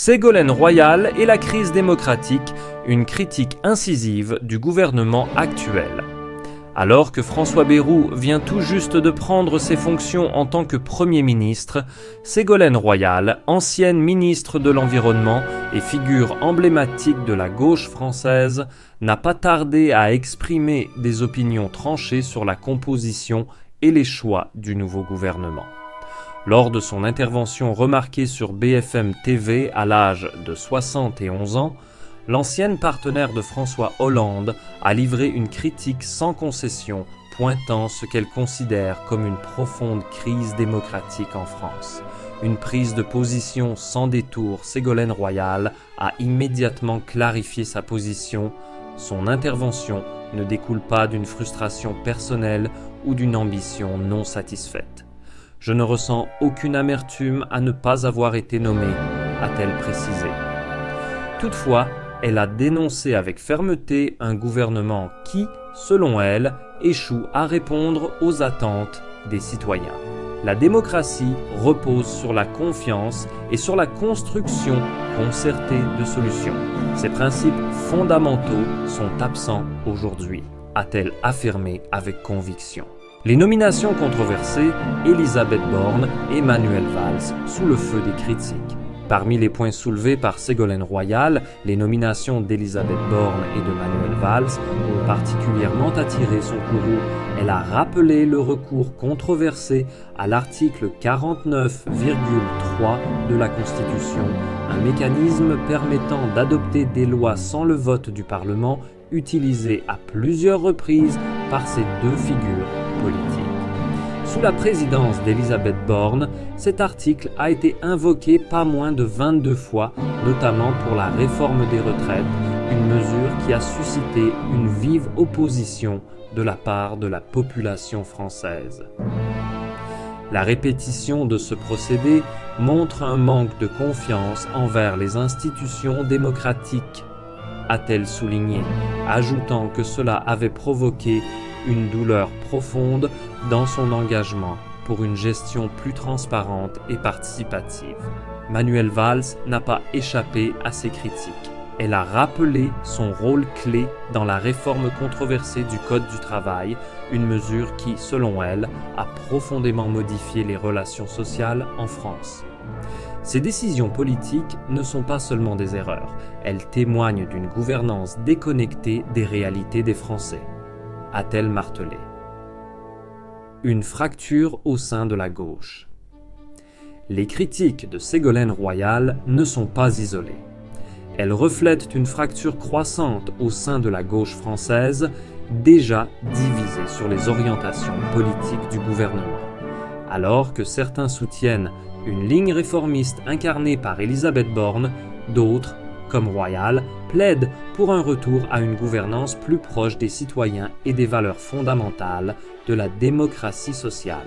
Ségolène Royal et la crise démocratique, une critique incisive du gouvernement actuel. Alors que François Bayrou vient tout juste de prendre ses fonctions en tant que Premier ministre, Ségolène Royal, ancienne ministre de l'Environnement et figure emblématique de la gauche française, n'a pas tardé à exprimer des opinions tranchées sur la composition et les choix du nouveau gouvernement. Lors de son intervention remarquée sur BFM TV à l'âge de 71 ans, l'ancienne partenaire de François Hollande a livré une critique sans concession, pointant ce qu'elle considère comme une profonde crise démocratique en France. Une prise de position sans détour, Ségolène Royal a immédiatement clarifié sa position. Son intervention ne découle pas d'une frustration personnelle ou d'une ambition non satisfaite. Je ne ressens aucune amertume à ne pas avoir été nommée, a-t-elle précisé. Toutefois, elle a dénoncé avec fermeté un gouvernement qui, selon elle, échoue à répondre aux attentes des citoyens. La démocratie repose sur la confiance et sur la construction concertée de solutions. Ces principes fondamentaux sont absents aujourd'hui, a-t-elle affirmé avec conviction. Les nominations controversées, Élisabeth Borne et Manuel Valls, sous le feu des critiques. Parmi les points soulevés par Ségolène Royal, les nominations d'Élisabeth Borne et de Manuel Valls ont particulièrement attiré son courroux. Elle a rappelé le recours controversé à l'article 49,3 de la Constitution, un mécanisme permettant d'adopter des lois sans le vote du Parlement, utilisé à plusieurs reprises par ces deux figures politiques. Sous la présidence d'Élisabeth Borne, cet article a été invoqué pas moins de 22 fois, notamment pour la réforme des retraites, une mesure qui a suscité une vive opposition de la part de la population française. La répétition de ce procédé montre un manque de confiance envers les institutions démocratiques, a-t-elle souligné, ajoutant que cela avait provoqué une douleur profonde dans son engagement pour une gestion plus transparente et participative. Manuel Valls n'a pas échappé à ces critiques. Elle a rappelé son rôle clé dans la réforme controversée du Code du travail, une mesure qui, selon elle, a profondément modifié les relations sociales en France. Ces décisions politiques ne sont pas seulement des erreurs, elles témoignent d'une gouvernance déconnectée des réalités des Français, a-t-elle martelé. Une fracture au sein de la gauche. Les critiques de Ségolène Royal ne sont pas isolées. Elles reflètent une fracture croissante au sein de la gauche française, déjà divisée sur les orientations politiques du gouvernement. Alors que certains soutiennent une ligne réformiste incarnée par Élisabeth Borne, d'autres, comme Royal, plaident pour un retour à une gouvernance plus proche des citoyens et des valeurs fondamentales de la démocratie sociale.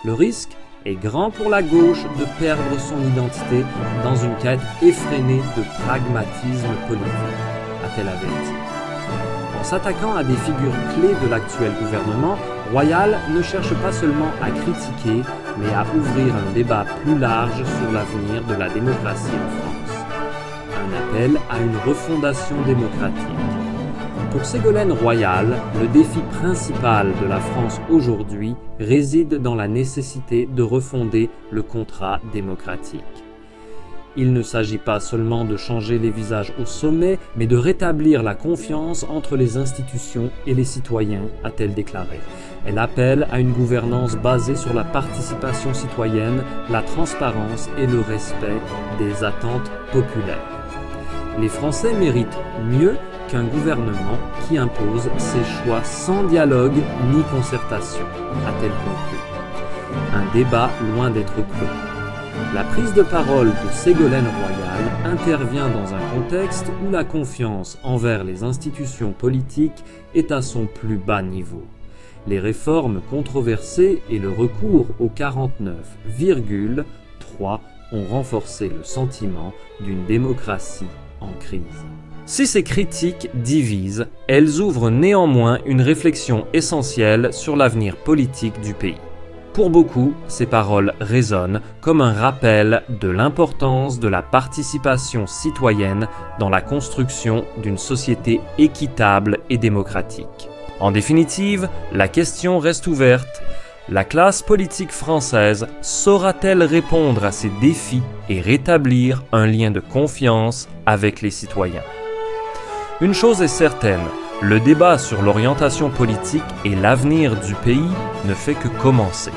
Le risque est grand pour la gauche de perdre son identité dans une quête effrénée de pragmatisme politique, a-t-elle averti. En s'attaquant à des figures clés de l'actuel gouvernement, Royal ne cherche pas seulement à critiquer, mais à ouvrir un débat plus large sur l'avenir de la démocratie en France. Un appel à une refondation démocratique. Pour Ségolène Royal, le défi principal de la France aujourd'hui réside dans la nécessité de refonder le contrat démocratique. Il ne s'agit pas seulement de changer les visages au sommet, mais de rétablir la confiance entre les institutions et les citoyens, a-t-elle déclaré. Elle appelle à une gouvernance basée sur la participation citoyenne, la transparence et le respect des attentes populaires. Les Français méritent mieux qu'un gouvernement qui impose ses choix sans dialogue ni concertation, a-t-elle conclu. Un débat loin d'être clos. La prise de parole de Ségolène Royal intervient dans un contexte où la confiance envers les institutions politiques est à son plus bas niveau. Les réformes controversées et le recours au 49,3 ont renforcé le sentiment d'une démocratie en crise. Si ces critiques divisent, elles ouvrent néanmoins une réflexion essentielle sur l'avenir politique du pays. Pour beaucoup, ces paroles résonnent comme un rappel de l'importance de la participation citoyenne dans la construction d'une société équitable et démocratique. En définitive, la question reste ouverte. La classe politique française saura-t-elle répondre à ces défis et rétablir un lien de confiance avec les citoyens? Une chose est certaine, le débat sur l'orientation politique et l'avenir du pays ne fait que commencer.